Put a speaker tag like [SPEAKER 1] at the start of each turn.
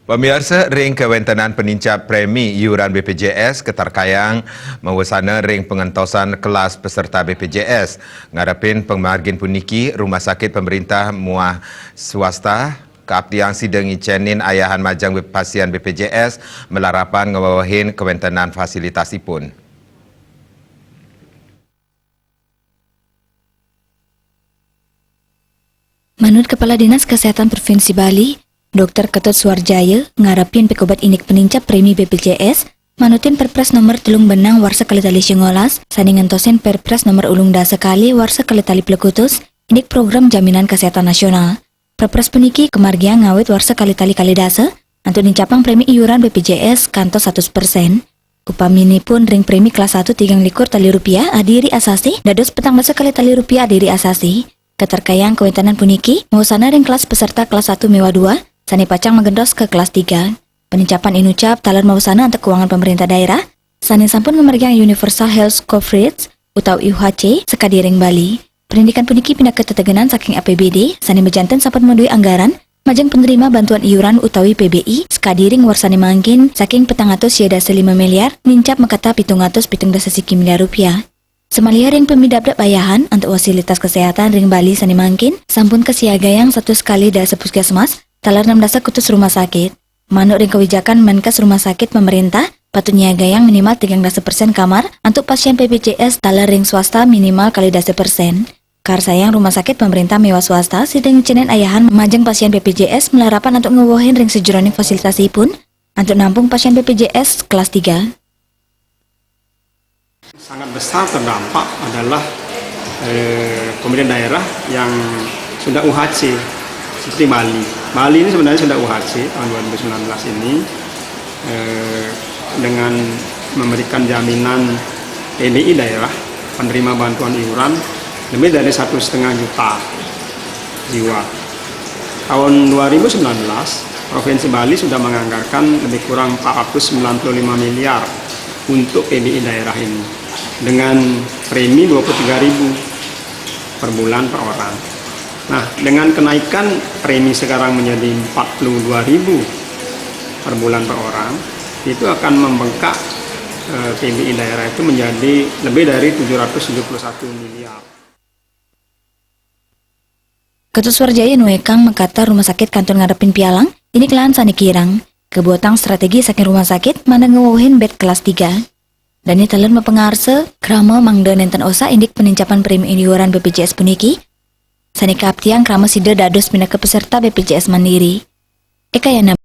[SPEAKER 1] Pemirsa, ring kewentanan penincap premi iuran BPJS keterkayang mewasana ring pengentosan kelas peserta BPJS. Ngarapin pengmargin puniki Rumah Sakit Pemerintah Muah Swasta Keabdian Sideng Icenin ayahan majang pasien BPJS melarapan ngewawahin kewentanan fasilitasipun.
[SPEAKER 2] Menurut Kepala Dinas Kesehatan Provinsi Bali, Dr. Ketut Suarjaya ngarapin pekobat inik penincap premi BPJS manutin Perpres nomor telung benang warsa kalitali singolas sandingan tosen Perpres nomor ulung dasa kali warsa kalitali pelekutus inik program jaminan kesehatan nasional. Perpres puniki kemargian ngawit warsa kalitali kalidasa untuk nincapang premi iuran BPJS kantos 100%. Upamini pun ring premi kelas 1 3 likur tali rupiah adiri asasi dados petang basa kalitali rupiah adiri asasi. Keterkayaan kewentanan puniki mewasana ring kelas peserta kelas 1 mewah 2 sani pacang mengendos ke kelas 3. Penincapan inucap talan mawasana untuk keuangan pemerintah daerah, sani sampun memergang Universal Health Coverage atau UHC sekadiring Bali. Pendidikan puniki pindah ke tetegenan saking APBD, sani mejanten sampun mendui anggaran, majang penerima bantuan iuran utawi PBI, sekadiring warsani mangkin saking petangatus siadase 5 miliar, nincap mekata 717 miliar rupiah. Semalia ring pemidabdak bayahan untuk fasilitas kesehatan ring Bali sani mangkin, sampun kesiagayang satu sekali dasa puskesmas, talar 6 dasa kutus rumah sakit. Manuk ring kebijakan Menkes rumah sakit pemerintah patutnya gayang minimal 13% kamar untuk pasien BPJS talar ring swasta minimal kali dasa persen. Karsayang rumah sakit pemerintah mewah swasta sideng cenen ayahan majeng pasien BPJS melarapan untuk ngewohin ring sejeroning fasilitasipun untuk nampung pasien BPJS kelas 3.
[SPEAKER 3] Sangat besar terdampak adalah pemerintah daerah yang sudah UHC seperti Bali. Bali ini sebenarnya sudah UHC tahun 2019 ini dengan memberikan jaminan PBI daerah penerima bantuan iuran lebih dari 1,5 juta jiwa. Tahun 2019 Provinsi Bali sudah menganggarkan lebih kurang 495 miliar untuk PBI daerah ini dengan premi 23.000 per bulan per orang. Nah, dengan kenaikan premi sekarang menjadi 42.000 per bulan per orang, itu akan membengkak PBI daerah itu menjadi lebih dari 771 miliar.
[SPEAKER 2] Ketut Suarjaya nuekang mekata rumah sakit kantor ngarepin pialang, ini kelan sani kirang. Kebuatan strategi saking rumah sakit mana ngewohin bed kelas 3. Dan ini telan mempengarse krama mangda nenten osa indik penincapan premi iuran BPJS puniki. Sani kaptiang krama sida dados pindah ke peserta BPJS Mandiri. Eka yana